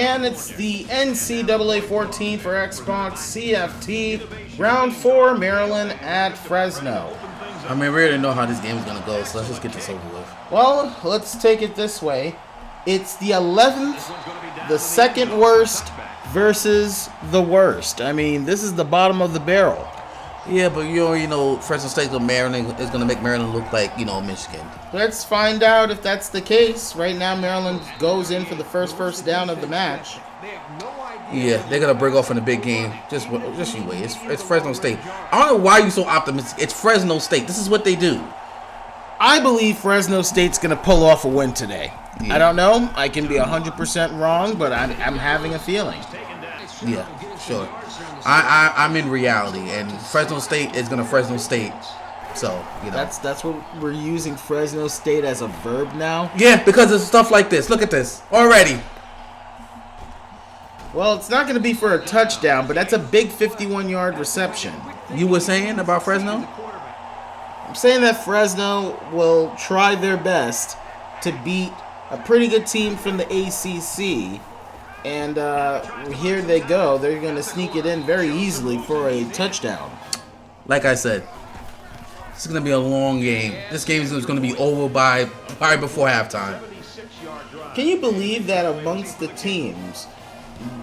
And it's the NCAA14 for Xbox CFT. Round 4, Maryland at Fresno. I mean, we already know how this game is going to go, so let's just get this over with. Well, let's take it this way. It's the 11th, the second worst versus the worst. I mean, this is the bottom of the barrel. Yeah, but you already know Fresno State is going to make Maryland look like, Michigan. Let's find out if that's the case. Right now, Maryland goes in for the first down of the match. Yeah, they're going to break off in a big game. Just you wait. It's Fresno State. I don't know why you're so optimistic. It's Fresno State. This is what they do. I believe Fresno State's going to pull off a win today. Yeah. I don't know. I can be 100% wrong, but I'm having a feeling. Yeah, sure. I'm in reality, and Fresno State is going to Fresno State. So, That's what we're using Fresno State as a verb now? Yeah, because of stuff like this. Look at this. Already. Well, it's not going to be for a touchdown, but that's a big 51-yard reception. You were saying about Fresno? I'm saying that Fresno will try their best to beat a pretty good team from the ACC. And here they go. They're going to sneak it in very easily for a touchdown. Like I said, it's going to be a long game. This game is going to be over by probably before halftime. Can you believe that amongst the teams,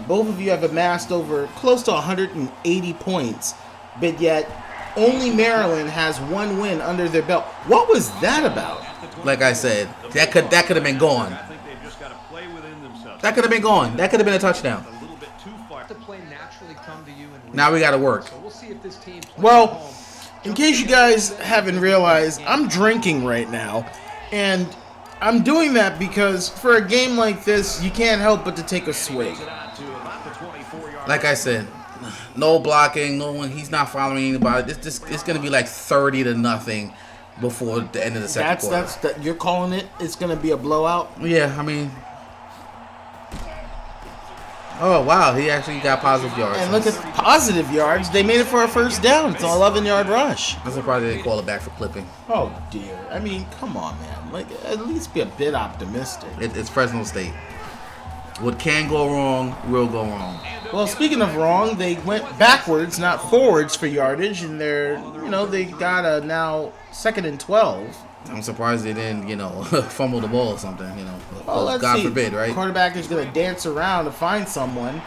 both of you have amassed over close to 180 points, but yet only Maryland has one win under their belt? What was that about? Like I said, that could have been gone. That could have been gone. That could have been a touchdown. Now we got to work. Well, in case you guys haven't realized, I'm drinking right now. And I'm doing that because for a game like this, you can't help but to take a swig. Like I said, no blocking, no one. He's not following anybody. It's going to be like 30-0 before the end of the second quarter. You're calling it? It's going to be a blowout? Yeah, I mean... Oh, wow. He actually got positive yards. And look at the positive yards. They made it for a first down. It's an 11-yard rush. I'm surprised they didn't call it back for clipping. Oh, dear. I mean, come on, man. Like, at least be a bit optimistic. It's Fresno State. What can go wrong will go wrong. Well, speaking of wrong, they went backwards, not forwards for yardage, and they got a now 2nd and 12. I'm surprised they didn't, fumble the ball or something, Well, let's God see. forbid, right? Quarterback is going to dance around to find someone,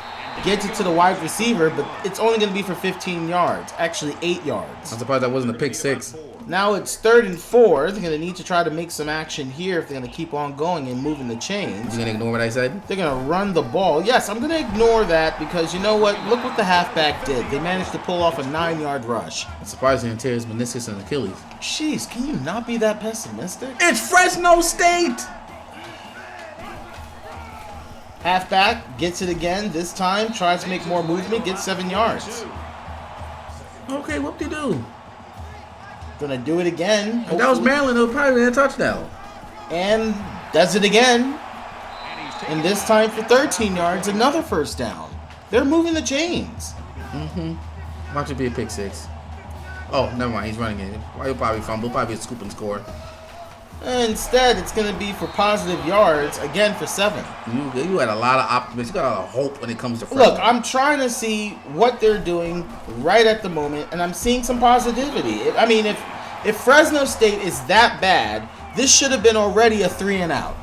gets it to the wide receiver, but it's only going to be for 15 yards. Actually, 8 yards. I'm surprised that wasn't a pick six. Now it's 3rd and 4. They're going to need to try to make some action here if they're going to keep on going and moving the chains. You going to ignore what I said? They're going to run the ball. Yes, I'm going to ignore that because you know what? Look what the halfback did. They managed to pull off a 9-yard rush. I'm surprised he didn't tear his meniscus and Achilles. Jeez, can you not be that pessimistic? It's Fresno State! Halfback gets it again. This time, tries to make more movement, gets 7 yards. Okay, whoop-de-doo. Gonna do it again. If that was Maryland, it would probably be a touchdown. And does it again. And this time for 13 yards, another first down. They're moving the chains. Watch it be a pick six. Oh, never mind. He's running it. He'll probably fumble. Probably a scoop and score. Instead, it's going to be for positive yards, again for 7. You had a lot of optimism. You got a lot of hope when it comes to Fresno. Look, I'm trying to see what they're doing right at the moment, and I'm seeing some positivity. I mean, if Fresno State is that bad, this should have been already a 3-and-out.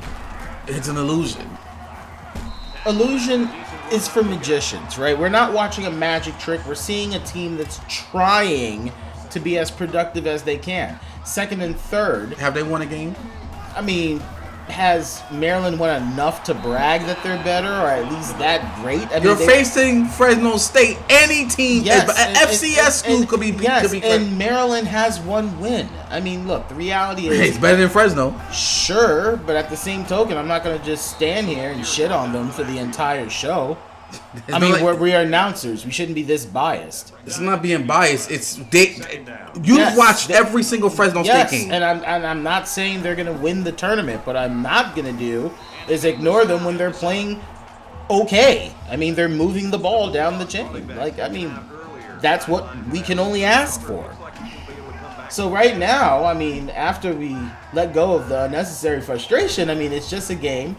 It's an illusion. Illusion is for magicians, right? We're not watching a magic trick. We're seeing a team that's trying to be as productive as they can. 2nd and 3rd. Have they won a game? I mean, has Maryland won enough to brag that they're better, or at least that great? I mean, You're facing Fresno State. Any team, yes, FCS school could be. Yes, could be and Maryland has one win. I mean, look, the reality is it's better than Fresno. Sure, but at the same token, I'm not going to just stand here and shit on them for the entire show. I mean, we are announcers. We shouldn't be this biased. It's not being biased. It's you've watched every single Fresno State game. And I'm not saying they're going to win the tournament. What I'm not going to do is ignore them when they're playing okay. I mean, they're moving the ball down the chain. Like, I mean, that's what we can only ask for. So right now, I mean, after we let go of the unnecessary frustration, I mean, it's just a game.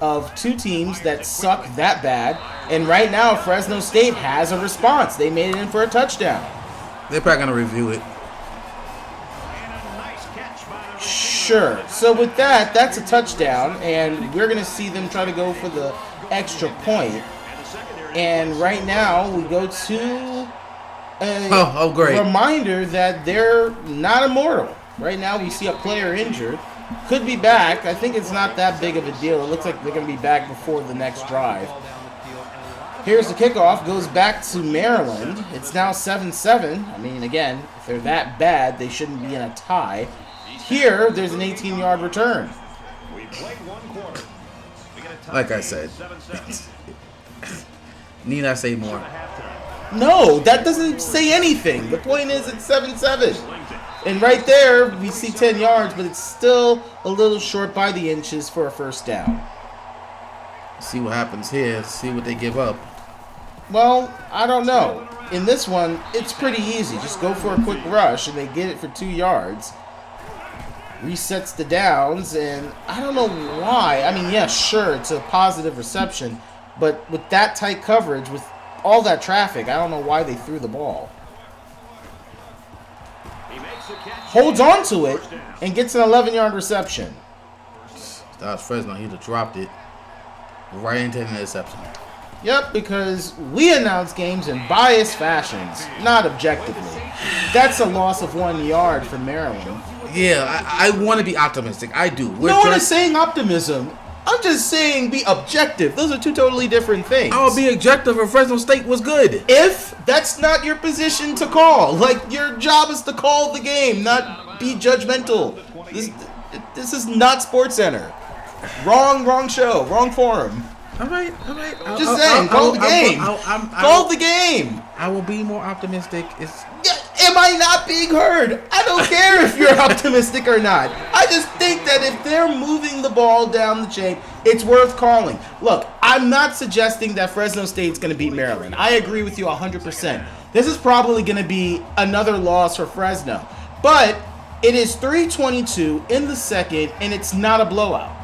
of two teams that suck that bad. And right now, Fresno State has a response. They made it in for a touchdown. They're probably going to review it. Sure. So with that, that's a touchdown, and we're going to see them try to go for the extra point. And right now, we go to a great reminder that they're not immortal. Right now, we see a player injured. Could be back. I think it's not that big of a deal. It looks like they're going to be back before the next drive. Here's the kickoff. Goes back to Maryland. It's now 7-7. I mean, again, if they're that bad, they shouldn't be in a tie. Here, there's an 18-yard return. Like I said, need I say more? No, that doesn't say anything. The point is it's 7-7. And right there, we see 10 yards, but it's still a little short by the inches for a first down. See what happens here. See what they give up. Well, I don't know. In this one, it's pretty easy. Just go for a quick rush, and they get it for 2 yards. Resets the downs, and I don't know why. I mean, yeah, sure, it's a positive reception, but with that tight coverage, with all that traffic, I don't know why they threw the ball. Holds on to it and gets an 11-yard reception. That was Fresno. He'd have dropped it right into the interception. Yep, because we announce games in biased fashions, not objectively. That's a loss of 1 yard for Maryland. Yeah, I want to be optimistic. I do. No one is saying optimism. I'm just saying be objective. Those are two totally different things. I'll be objective if Fresno State was good. If that's not your position to call. Like, your job is to call the game, not be judgmental. This is not SportsCenter. Wrong show. Wrong forum. All right. Just saying, call the game. Call the game. I will be more optimistic. Am I not being heard? I don't care if you're optimistic or not. I just think that if they're moving the ball down the chain, it's worth calling. Look, I'm not suggesting that Fresno State's going to beat Maryland. I agree with you 100%. This is probably going to be another loss for Fresno. But it is 3:22 in the second, and it's not a blowout.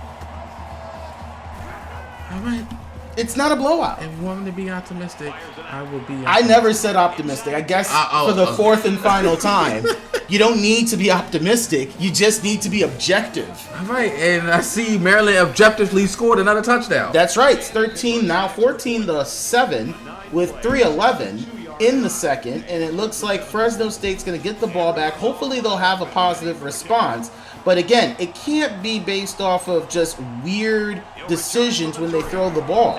All right. It's not a blowout. If you want me to be optimistic, I will be optimistic. I never said optimistic. I guess for the fourth and final time, you don't need to be optimistic. You just need to be objective. All right, and I see Maryland objectively scored another touchdown. That's right. It's 13, now 14-7 with 3:11 in the second, and it looks like Fresno State's going to get the ball back. Hopefully they'll have a positive response. But again, it can't be based off of just weird decisions when they throw the ball.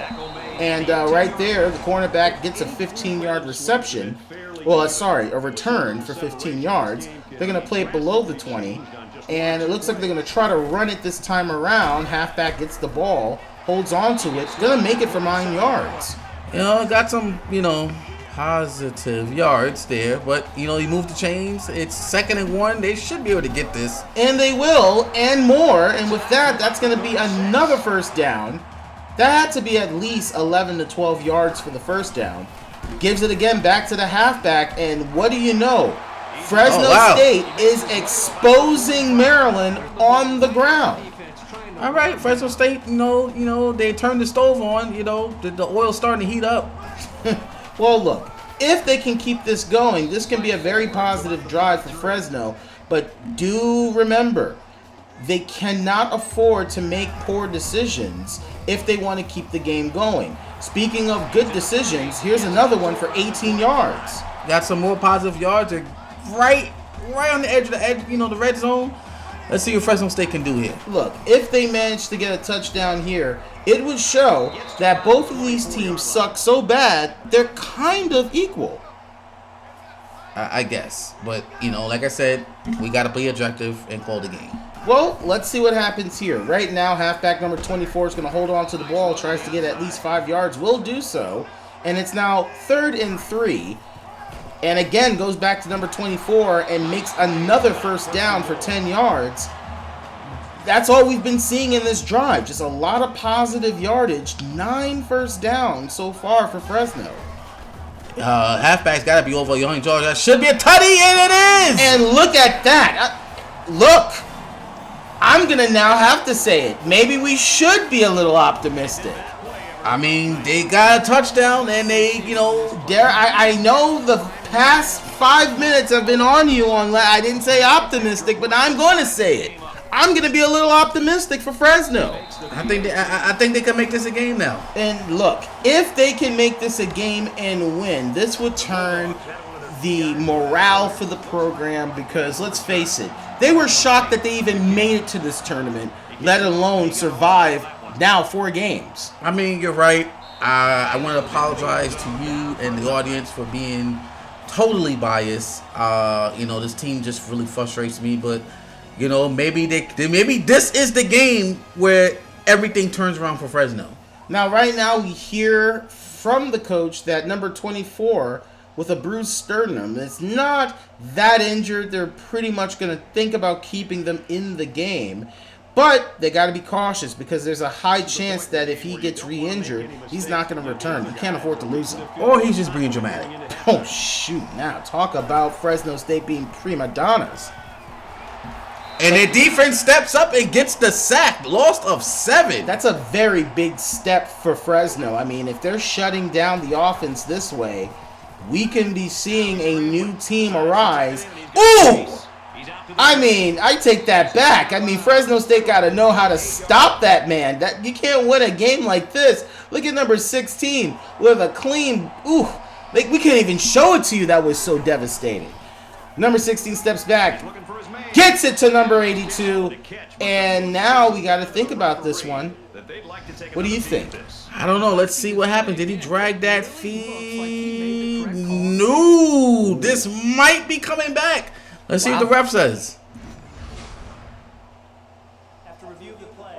And right there, the cornerback gets a 15-yard reception. Well, a return for 15 yards. They're going to play it below the 20. And it looks like they're going to try to run it this time around. Halfback gets the ball, holds on to it. Going to make it for 9 yards. Got some, positive yards there, but you move the chains. It's 2nd and 1. They should be able to get this, and they will, and more. And with that, that's going to be another first down. That had to be at least 11 to 12 yards for the first down. Gives it again back to the halfback, and what do you know? Fresno State is exposing Maryland on the ground. All right, Fresno State, they turned the stove on. The oil's starting to heat up. Well, look, if they can keep this going, this can be a very positive drive for Fresno. But do remember, they cannot afford to make poor decisions if they want to keep the game going. Speaking of good decisions, here's another one for 18 yards. Got some more positive yards. They're right on the edge of the red zone. Let's see what Fresno State can do here. Look, if they manage to get a touchdown here, it would show that both of these teams suck so bad, they're kind of equal. I guess. But, like I said, we got to be objective and call the game. Well, let's see what happens here. Right now, halfback number 24 is going to hold on to the ball, tries to get at least 5 yards, will do so. And it's now 3rd and 3. And again, goes back to number 24 and makes another first down for 10 yards. That's all we've been seeing in this drive. Just a lot of positive yardage. 9 first downs so far for Fresno. Halfback's got to be over 100 yards. That should be a tutty, and it is! And look at that. Look. I'm going to now have to say it. Maybe we should be a little optimistic. I mean, they got a touchdown, and they, I know the past 5 minutes I've been on you on I didn't say optimistic, but I'm going to say it. I'm going to be a little optimistic for Fresno. I think they can make this a game now. And look, if they can make this a game and win, this would turn the morale for the program, because let's face it, they were shocked that they even made it to this tournament, let alone survive now 4 games. I mean, you're right. I want to apologize to you and the audience for being totally biased. This team just really frustrates me, but maybe this is the game where everything turns around for Fresno. Now, right now, we hear from the coach that number 24 with a bruised sternum is not that injured. They're pretty much going to think about keeping them in the game. But they got to be cautious, because there's a high chance that if he gets re-injured, he's not going to return. You can't afford to lose him. Or he's just being dramatic. Oh, shoot. Now, talk about Fresno State being prima donnas. And their defense steps up and gets the sack. Loss of 7. That's a very big step for Fresno. I mean, if they're shutting down the offense this way, we can be seeing a new team arise. Ooh! I mean, I take that back. I mean, Fresno State got to know how to stop that man. That you can't win a game like this. Look at number 16 with a clean. Ooh, we can't even show it to you. That was so devastating. Number 16 steps back, gets it to number 82, and now we got to think about this one. What do you think? I don't know. Let's see what happens. Did he drag that feet? No. This might be coming back. Let's see what the ref says. After review of the play,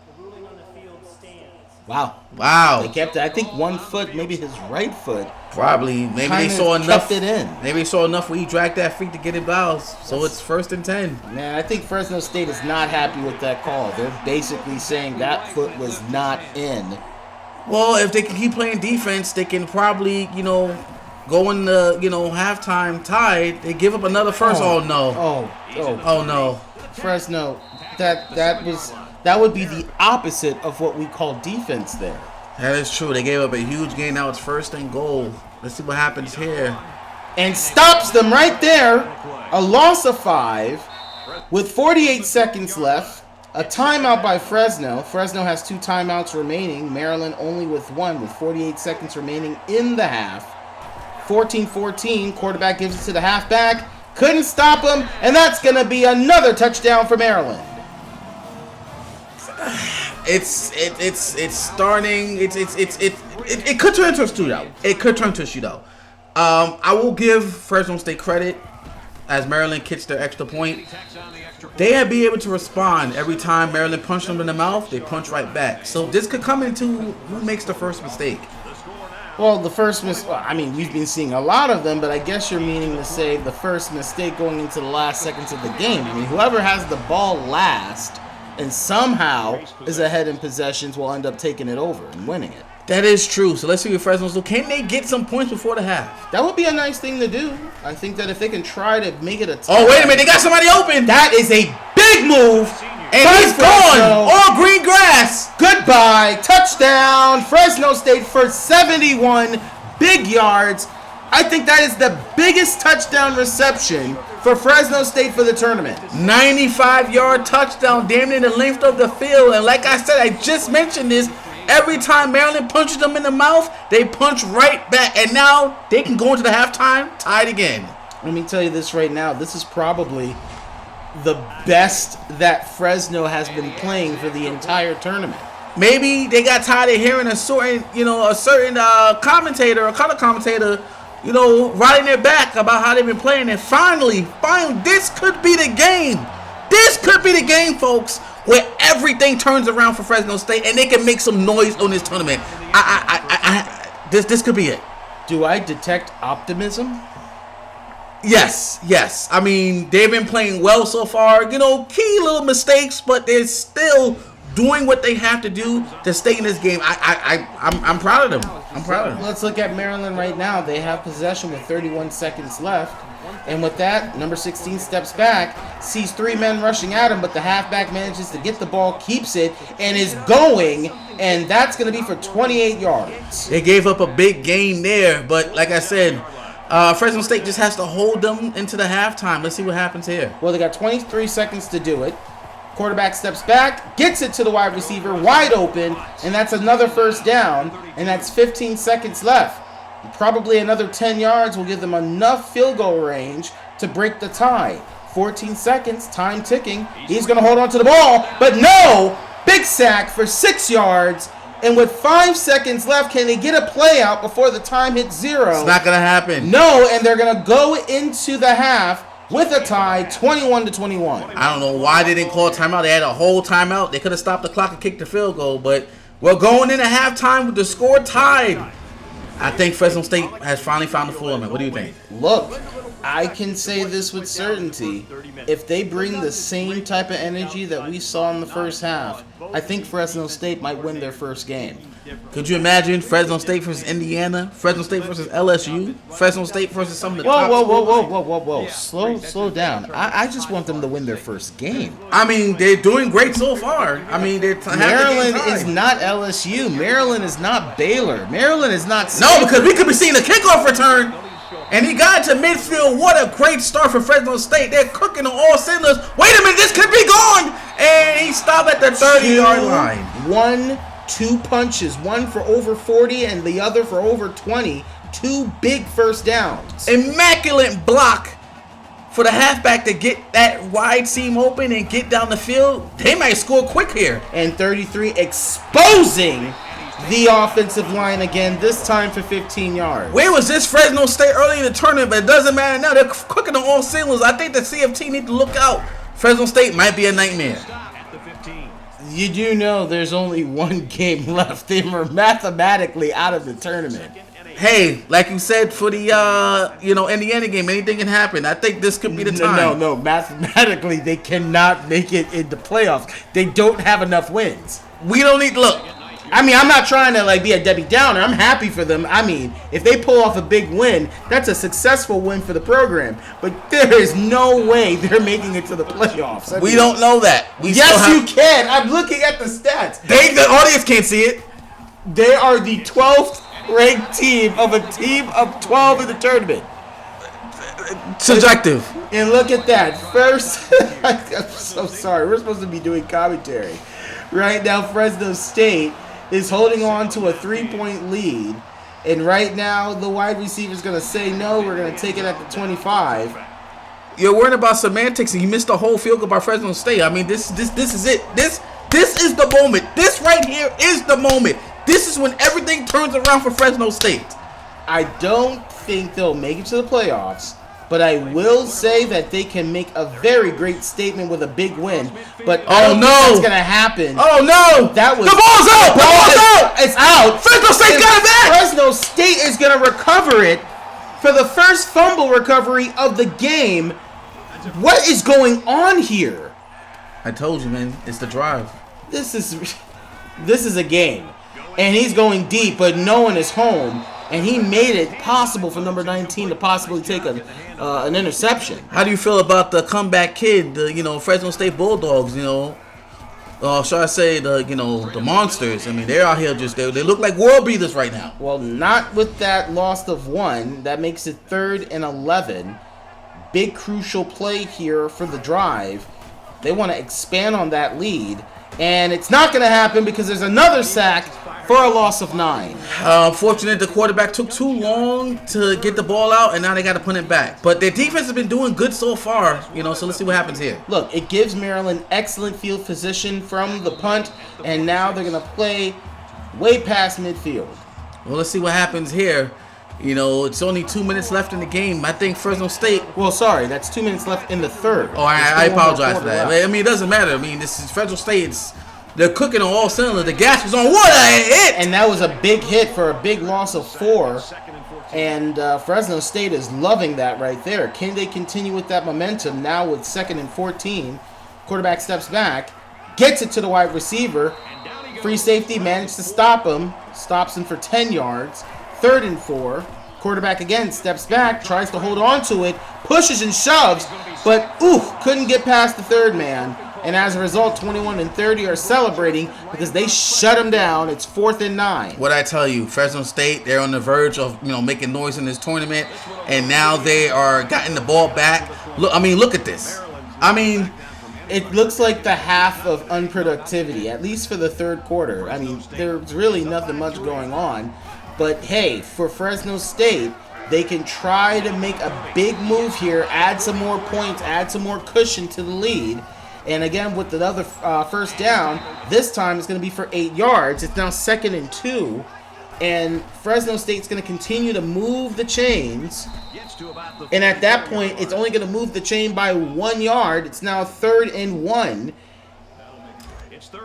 the ruling on the field stands. Wow. They kept, I think, one foot, maybe his right foot. Probably. Maybe they saw enough. Kept it in. Maybe they saw enough where he dragged that feet to get it bounced. So it's 1st and 10. Man, I think Fresno State is not happy with that call. They're basically saying that foot was not in. Well, if they can keep playing defense, they can probably, go in the, halftime tied. They give up another first. Oh no. Oh no. Fresno, that would be the opposite of what we call defense there. That is true. They gave up a huge gain. Now it's 1st and goal. Let's see what happens here. And stops them right there. A loss of 5 with 48 seconds left. A timeout by Fresno. Fresno has 2 timeouts remaining. Maryland only with 1 with 48 seconds remaining in the half. 14-14. Quarterback gives it to the halfback. Couldn't stop him. And that's going to be another touchdown for Maryland. It's starting. It could turn into a shootout. It could turn into a shootout. I will give Fresno State credit as Maryland kicks their extra point. They have been able to respond every time Maryland punched them in the mouth. They punch right back. So this could come into who makes the first mistake. Well, the first we've been seeing a lot of them, but I guess you're meaning to say the first mistake going into the last seconds of the game. I mean, whoever has the ball last and somehow is ahead in possessions will end up taking it over and winning it. That is true. So let's see what Fresno's do. Can they get some points before the half? That would be a nice thing to do. I think that if they can try to make it a tie. Oh, wait a minute. They got somebody open. That is a big move. And he's gone. All green grass. Goodbye. Touchdown. Fresno State for 71 big yards. I think that is the biggest touchdown reception for Fresno State for the tournament. 95-yard touchdown, damn near the length of the field. And like I said, I just mentioned this. Every time Maryland punches them in the mouth, they punch right back. And now they can go into the halftime tied again. Let me tell you this right now. This is probably the best that Fresno has been playing for the entire tournament. Maybe they got tired of hearing a certain commentator or color commentator, riding their back about how they've been playing. And finally, this could be the game. This could be the game, folks, where everything turns around for Fresno State and they can make some noise on this tournament. This could be it. Do I detect optimism? Yes. I mean, they've been playing well so far. Key little mistakes, but they're still doing what they have to do to stay in this game. I'm proud of them. I'm proud of them. Let's look at Maryland right now. They have possession with 31 seconds left. And with that, number 16 steps back, sees 3 men rushing at him, but the halfback manages to get the ball, keeps it, and is going, and that's going to be for 28 yards. They gave up a big game there, but like I said, Fresno State just has to hold them into the halftime. Let's see what happens here. Well, they got 23 seconds to do it. Quarterback steps back, gets it to the wide receiver, wide open, and that's another first down, and that's 15 seconds left. Probably another 10 yards will give them enough field goal range to break the tie. 14 seconds, time ticking. He's going to hold on to the ball, but no! Big sack for 6 yards, and with 5 seconds left, can they get a play out before the time hits 0? It's not going to happen. No, and they're going to go into the half with a tie, 21-21. I don't know why they didn't call a timeout. They had a whole timeout. They could have stopped the clock and kicked the field goal, but we're going into halftime with the score tied. I think Fresno State has finally found the floor, man. What do you think? Look, I can say this with certainty. If they bring the same type of energy that we saw in the first half, I think Fresno State might win their first game. Could you imagine Fresno State versus Indiana, Fresno State versus LSU, Fresno State versus some of the top schools? Slow down. I just want them to win their first game. I mean, they're doing great so far. I mean, Maryland is not LSU. Maryland is not Baylor. Maryland is not... No, because we could be seeing a kickoff return. And he got to midfield. What a great start for Fresno State. They're cooking on all cylinders. Wait a minute, this could be gone. And he stopped at the 30-yard line. 2 punches, one for over 40 and the other for over 20. 2 big first downs. Immaculate block for the halfback to get that wide seam open and get down the field. They might score quick here. And 33 exposing the offensive line again, this time for 15 yards. Where was this Fresno State early in the tournament? But it doesn't matter now. They're cooking on all cylinders. I think the CFT need to look out. Fresno State might be a nightmare. You do know there's only 1 game left. They were mathematically out of the tournament. Hey, like you said for the Indiana game, anything can happen. I think this could be the time. No, mathematically they cannot make it into playoffs. They don't have enough wins. We don't need look. I mean, I'm not trying to be a Debbie Downer. I'm happy for them. I mean, if they pull off a big win, that's a successful win for the program. But there is no way they're making it to the playoffs. We don't know that. Yes, you can. I'm looking at the stats. The audience can't see it. They are the 12th ranked team of a team of 12 in the tournament. Subjective. And look at that. First, I'm so sorry. We're supposed to be doing commentary. Right now, Fresno State is holding on to a 3-point lead. And right now, the wide receiver is going to say no. We're going to take it at the 25. You're worried about semantics, and you missed the whole field goal by Fresno State. I mean, this is it. This is the moment. This right here is the moment. This is when everything turns around for Fresno State. I don't think they'll make it to the playoffs, but I will say that they can make a very great statement with a big win. But I don't think that's going to happen. Oh, no. The ball's out. The ball's out. It's out. Fresno State got it back. Fresno State is going to recover it for the first fumble recovery of the game. What is going on here? I told you, man. It's the drive. This is a game. And he's going deep, but no one is home. And he made it possible for number 19 to possibly take an interception. How do you feel about the comeback kid, the Fresno State Bulldogs? Should I say the monsters? I mean, they're out here they look like world beaters right now. Well, not with that loss of 1. That makes it 3rd and 11. Big crucial play here for the drive. They want to expand on that lead. And it's not going to happen because there's another sack for a loss of 9. Unfortunately, the quarterback took too long to get the ball out, and now they got to put it back. But their defense has been doing good so far, so let's see what happens here. Look, it gives Maryland excellent field position from the punt, and now they're going to play way past midfield. Well, let's see what happens here. It's only 2 minutes left in the game. I think Fresno State... Well, sorry, that's 2 minutes left in the third. Oh, I apologize for that. Left. I mean, it doesn't matter. I mean, this is Fresno State. They're cooking on all cylinders. The gas was on. What a hit! And that was a big hit for a big loss of 4. And Fresno State is loving that right there. Can they continue with that momentum now with 2nd and 14? Quarterback steps back, gets it to the wide receiver. Free safety managed to stop him. Stops him for 10 yards. 3rd and 4. Quarterback again steps back, tries to hold on to it, pushes and shoves, but couldn't get past the third man. And as a result, 21 and 30 are celebrating because they shut him down. It's 4th and 9. What I tell you, Fresno State, they're on the verge of making noise in this tournament, and now they are getting the ball back. Look at this. It looks like the half of unproductivity, at least for the third quarter. There's really nothing much going on. But hey, for Fresno State, they can try to make a big move here, add some more points, add some more cushion to the lead. And again, with another first down, this time it's going to be for 8 yards. It's now 2nd and 2. And Fresno State's going to continue to move the chains. And at that point, it's only going to move the chain by 1 yard. It's now 3rd and 1.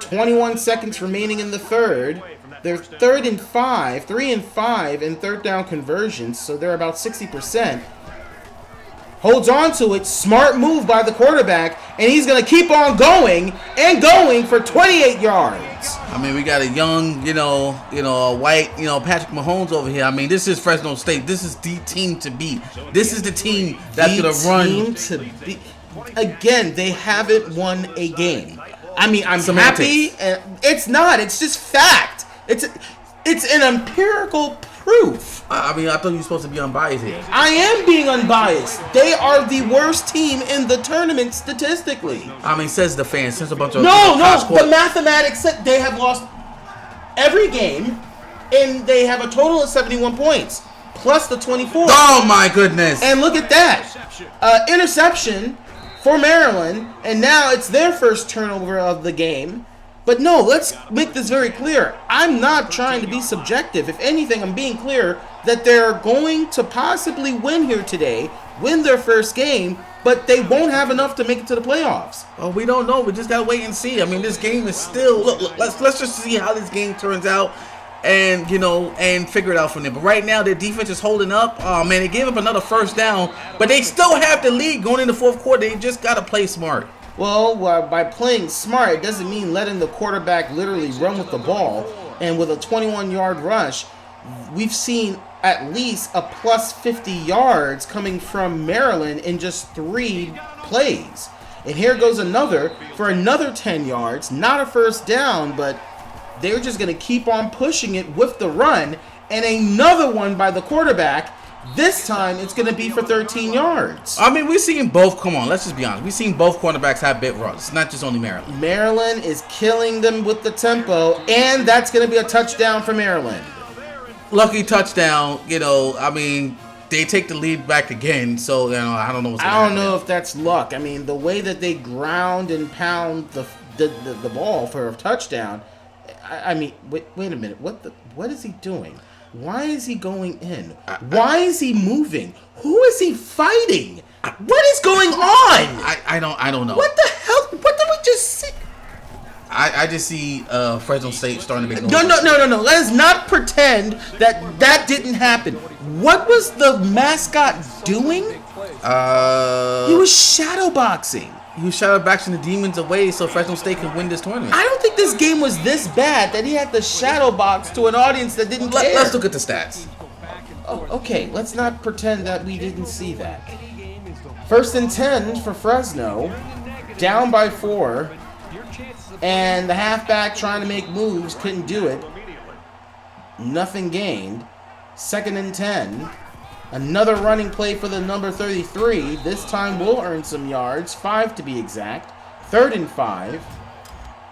21 seconds remaining in the third. They're 3rd and 5, 3 and 5 in third down conversions, so they're about 60%. Holds on to it, smart move by the quarterback, and he's going to keep on going and going for 28 yards. We got a young, a white, Patrick Mahomes over here. This is Fresno State. This is the team to beat. This is the team that's going to run. Again, they haven't won a game. I'm happy. It's not. It's just fact. It's an empirical proof. I thought you were supposed to be unbiased here. I am being unbiased. They are the worst team in the tournament statistically. Says the fans. Since a bunch of the mathematics said they have lost every game, and they have a total of 71 points plus the 24. Oh my goodness! And look at that, interception for Maryland, and now it's their first turnover of the game. But no, let's make this very clear. I'm not trying to be subjective. If anything, I'm being clear that they're going to possibly win here today, win their first game, but they won't have enough to make it to the playoffs. Oh, we don't know. We just got to wait and see. This game is still... Look, let's just see how this game turns out and, and figure it out from there. But right now, their defense is holding up. Oh, man, they gave up another first down, but they still have the lead going into the fourth quarter. They just got to play smart. Well, by playing smart, it doesn't mean letting the quarterback literally run with the ball. And with a 21-yard rush, we've seen at least a plus 50 yards coming from Maryland in just 3 plays. And here goes another for another 10 yards. Not a first down, but they're just going to keep on pushing it with the run. And another one by the quarterback. This time, it's going to be for 13 yards. We've seen both. Come on, let's just be honest. We've seen both cornerbacks have big runs. It's not just only Maryland. Maryland is killing them with the tempo, and that's going to be a touchdown for Maryland. Lucky touchdown. They take the lead back again, so I don't know what's going to happen. I don't know if that's luck. The way that they ground and pound the ball for a touchdown. Wait a minute. What is he doing? Why is he going in? Why is he moving? Who is he fighting? What is going on? I don't know. What the hell? What did we just see? I just see Fresno State starting to make No. Let us not pretend that didn't happen. What was the mascot doing? He was shadowboxing. He was shadowboxing the demons away so Fresno State can win this tournament. I don't think this game was this bad that he had to shadowbox to an audience that didn't care. Let's look at the stats. Oh, okay, let's not pretend that we didn't see that. 1st and 10 for Fresno, down by 4, and the halfback trying to make moves, couldn't do it. Nothing gained. 2nd and 10. Another running play for the number 33. This time we'll earn some yards, 5 to be exact. 3rd and 5.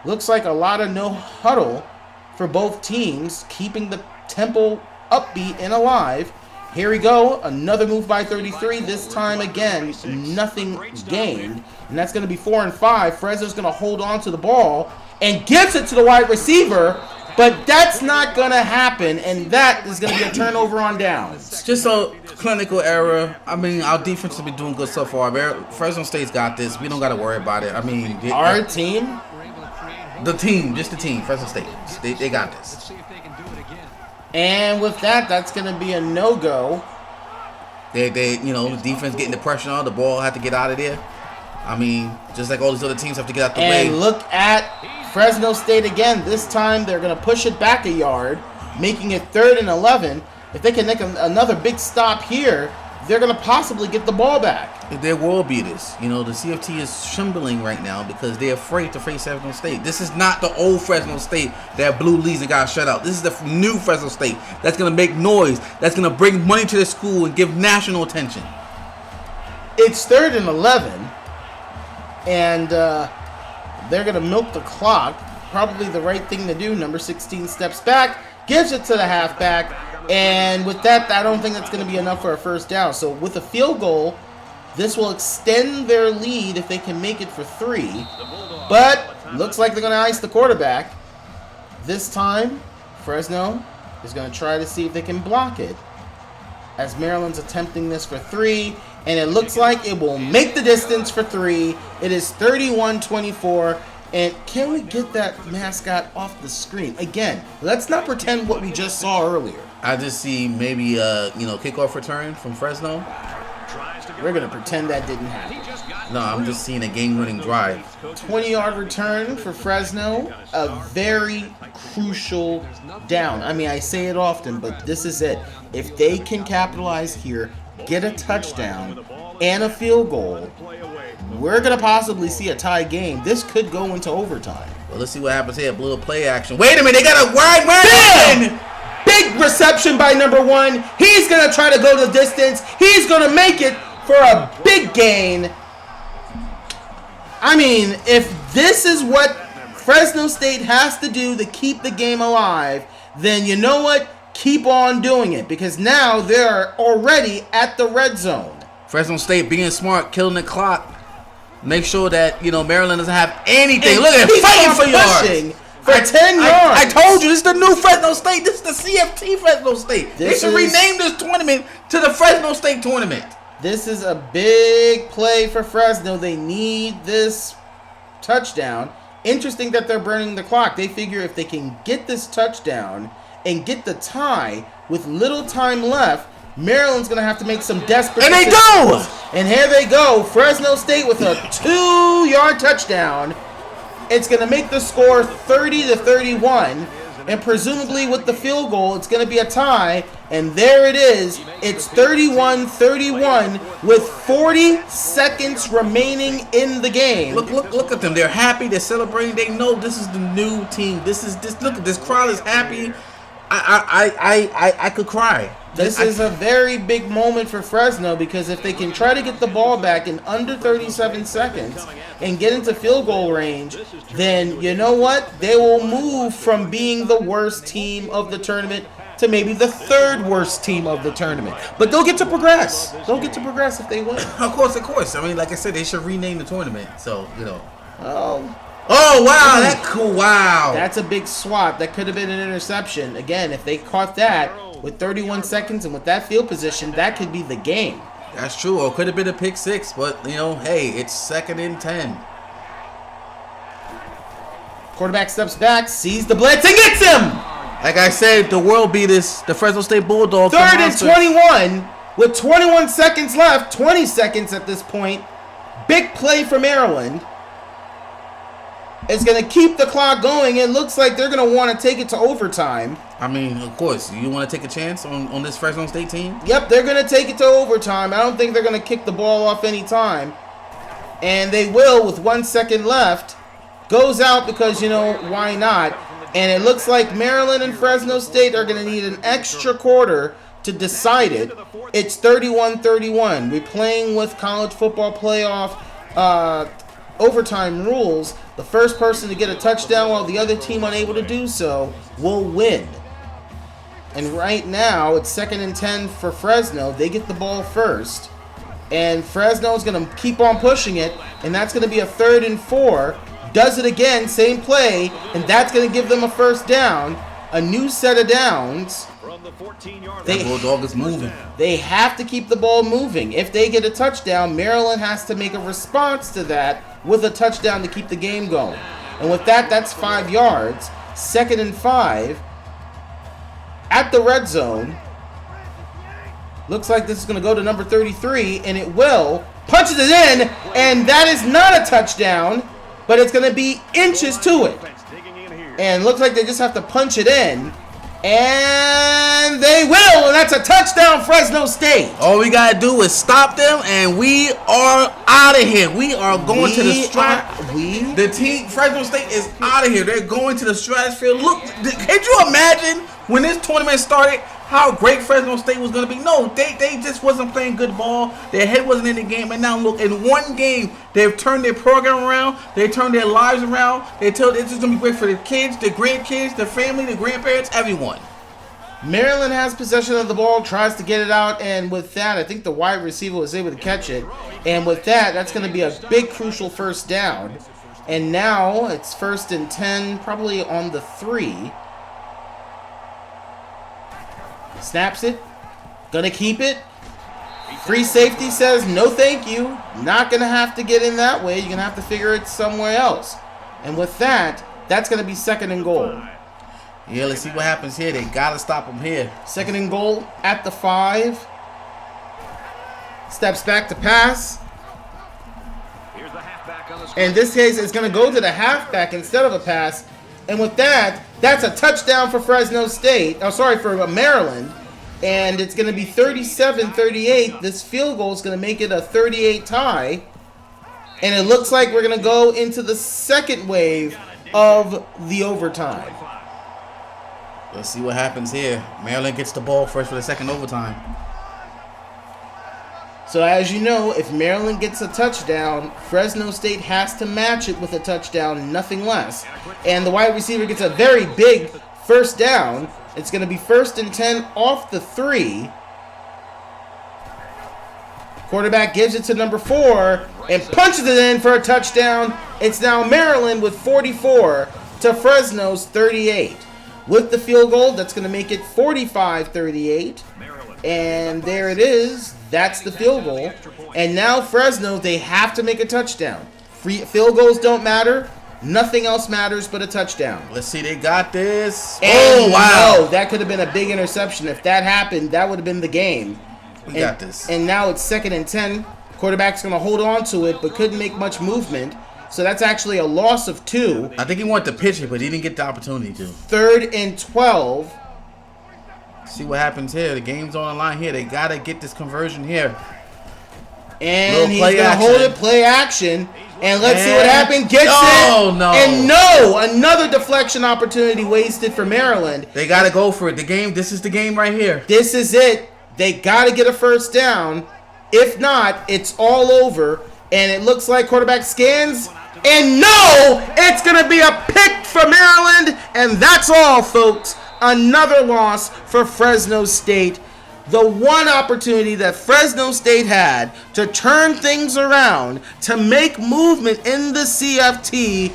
Looks like a lot of no huddle for both teams, keeping the tempo upbeat and alive. Here we go. Another move by 33. This time again, nothing gained. And that's going to be 4 and 5. Fresno's going to hold on to the ball and gives it to the wide receiver. But that's not going to happen, and that is going to be a turnover on downs. Just a clinical error. Our defense has been doing good so far. Fresno State's got this. We don't got to worry about it. Our team? Just the team, Fresno State. They got this. And with that, that's going to be a no-go. The defense getting the pressure on. The ball had to get out of there. Just like all these other teams have to get out the way. And look at Fresno State again. This time they're going to push it back a yard, making it 3rd and 11. if they can make another big stop here, they're going to possibly get the ball back. They're world beaters. You know, the CFT is trembling right now because they're afraid to face Fresno State. This is not the old Fresno State that blew leads and got shut out. This is the new Fresno State that's going to make noise, that's going to bring money to the school and give national attention. It's 3rd and 11, and they're going to milk the clock. Probably the right thing to do. Number 16 steps back, gives it to the halfback, and with that, I don't think that's going to be enough for a first down. So with a field goal, this will extend their lead if they can make it for 3. But looks like they're going to ice the quarterback. This time, Fresno is going to try to see if they can block it, as Maryland's attempting this for 3, and it looks like it will make the distance for 3. It is 31-24. And can we get that mascot off the screen? Again, let's not pretend what we just saw earlier. I just see maybe kickoff return from Fresno. We're going to pretend that didn't happen. No, I'm just seeing a game-winning drive. 20-yard return for Fresno. A very crucial down. I mean, I say it often, but this is it. If they can capitalize here, get a touchdown and a field goal, we're going to possibly see a tie game. This could go into overtime. Well, let's see what happens here. Blue play action. Wait a minute. They got a wide man. Big reception by number 1. He's going to try to go the distance. He's going to make it for a big gain. I mean, if this is what Fresno State has to do to keep the game alive, then you know what? Keep on doing it, because now they're already at the red zone. Fresno State being smart, killing the clock. Make sure that, Maryland doesn't have anything. Look at it, fighting for yards. For 10 yards. I told you, this is the new Fresno State. This is the CFT Fresno State. They should rename this tournament to the Fresno State Tournament. This is a big play for Fresno. They need this touchdown. Interesting that they're burning the clock. They figure if they can get this touchdown and get the tie with little time left, Maryland's going to have to make some desperate decisions. And they go! And here they go. Fresno State with a 2-yard touchdown. It's going to make the score 30-31. And presumably with the field goal, it's going to be a tie. And there it is. It's 31-31 with 40 seconds remaining in the game. Look at them. They're happy. They're celebrating. They know this is the new team. Look at this crowd is happy. I could cry. This is a very big moment for Fresno, because if they can try to get the ball back in under 37 seconds and get into field goal range, then you know what? They will move from being the worst team of the tournament to maybe the 3rd worst team of the tournament. But they'll get to progress. They'll get to progress if they win. Of course. I mean, like I said, they should rename the tournament. So, Oh, wow, that's cool. Wow. That's a big swat. That could have been an interception. Again, if they caught that with 31 seconds and with that field position, that could be the game. That's true. Or could have been a pick 6, but, hey, it's 2nd and 10. Quarterback steps back, sees the blitz, and gets him! Like I said, the world beaters, the Fresno State Bulldogs. 3rd and 21 with 21 seconds left, 20 seconds at this point. Big play for Maryland. It's going to keep the clock going. It looks like they're going to want to take it to overtime. I mean, of course. You want to take a chance on this Fresno State team? Yep, they're going to take it to overtime. I don't think they're going to kick the ball off any time. And they will with 1 second left. Goes out because, why not? And it looks like Maryland and Fresno State are going to need an extra quarter to decide it. It's 31-31. We're playing with college football playoff overtime rules. The first person to get a touchdown while the other team unable to do so will win. And right now, it's 2nd and 10 for Fresno. They get the ball first. And Fresno is going to keep on pushing it. And that's going to be a 3rd and 4. Does it again, same play. And that's going to give them a first down. A new set of downs. The Bulldog is moving. They have to keep the ball moving. If they get a touchdown, Maryland has to make a response to that with a touchdown to keep the game going. And with that, that's 5 yards. 2nd and 5. At the red zone. Looks like this is going to go to number 33, and it will. Punches it in, and that is not a touchdown, but it's going to be inches to it. And looks like they just have to punch it in. And they will, and That's a touchdown, Fresno State. All we gotta do is stop them, and we are out of here. We are going to the The team, Fresno State, is out of here. They're going to the stratosphere. Look, can you imagine when this tournament started how great Fresno State was going to be? No, they just wasn't playing good ball. Their head wasn't in the game. And now look, in one game, they've turned their program around. They turned their lives around. It's just going to be great for the kids, the grandkids, the family, the grandparents, everyone. Maryland has possession of the ball, tries to get it out, and with that, I think the wide receiver was able to catch it. And with that, that's going to be a big, crucial first down. And now it's 1st and 10, probably on the 3. Snaps it. Gonna keep it. Free safety says, no thank you. Not going to have to get in that way. You're going to have to figure it somewhere else. And with that, that's going to be 2nd and goal. Yeah, let's see what happens here. They got to stop him here. 2nd and goal at the 5. Steps back to pass. In this case, it's going to go to the halfback instead of a pass. And with that, that's a touchdown for Fresno State. Oh, sorry, for Maryland. And it's going to be 37-38. This field goal is going to make it a 38 tie. And it looks like we're going to go into the second wave of the overtime. Let's see what happens here. Maryland gets the ball first for the second overtime. So as you know, if Maryland gets a touchdown, Fresno State has to match it with a touchdown, nothing less. And the wide receiver gets a very big first down. It's going to be 1st and 10 off the 3. Quarterback gives it to number 4 and punches it in for a touchdown. It's now Maryland with 44 to Fresno's 38. With the field goal, that's going to make it 45-38. And there it is. That's the field goal. And now Fresno, they have to make a touchdown. Field goals don't matter. Nothing else matters but a touchdown. Let's see, they got this. And wow. No, that could have been a big interception. If that happened, that would have been the game. We got this. And now it's 2nd and 10. Quarterback's going to hold on to it, but couldn't make much movement. So that's actually a loss of 2. I think he wanted to pitch it, but he didn't get the opportunity to. 3rd and 12. See what happens here. The game's on the line here. They got to get this conversion here. And he's going to hold it, play action. And let's see what happens. Gets it. No. And no, another deflection opportunity wasted for Maryland. They got to go for it. The game, this is the game right here. This is it. They got to get a first down. If not, it's all over. And it looks like quarterback scans. And no, it's going to be a pick for Maryland. And that's all, folks. Another loss for Fresno State. The one opportunity that Fresno State had to turn things around, to make movement in the CFT,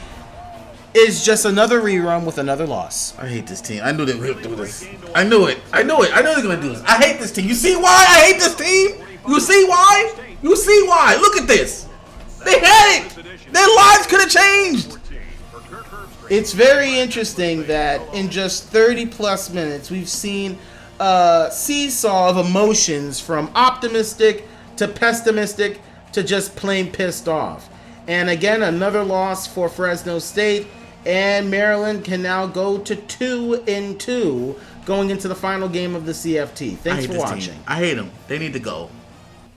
is just another rerun with another loss. I hate this team. I knew they were going to do this. I knew it. I knew they were going to do this. I hate this team. You see why I hate this team? You see why? You see why? Look at this. They had it. Their lives could have changed. It's very interesting that in just 30 plus minutes, we've seen a seesaw of emotions from optimistic to pessimistic to just plain pissed off. And again, another loss for Fresno State, and Maryland can now go to 2-2 going into the final game of the CFT. Thanks for watching. I hate them. They need to go.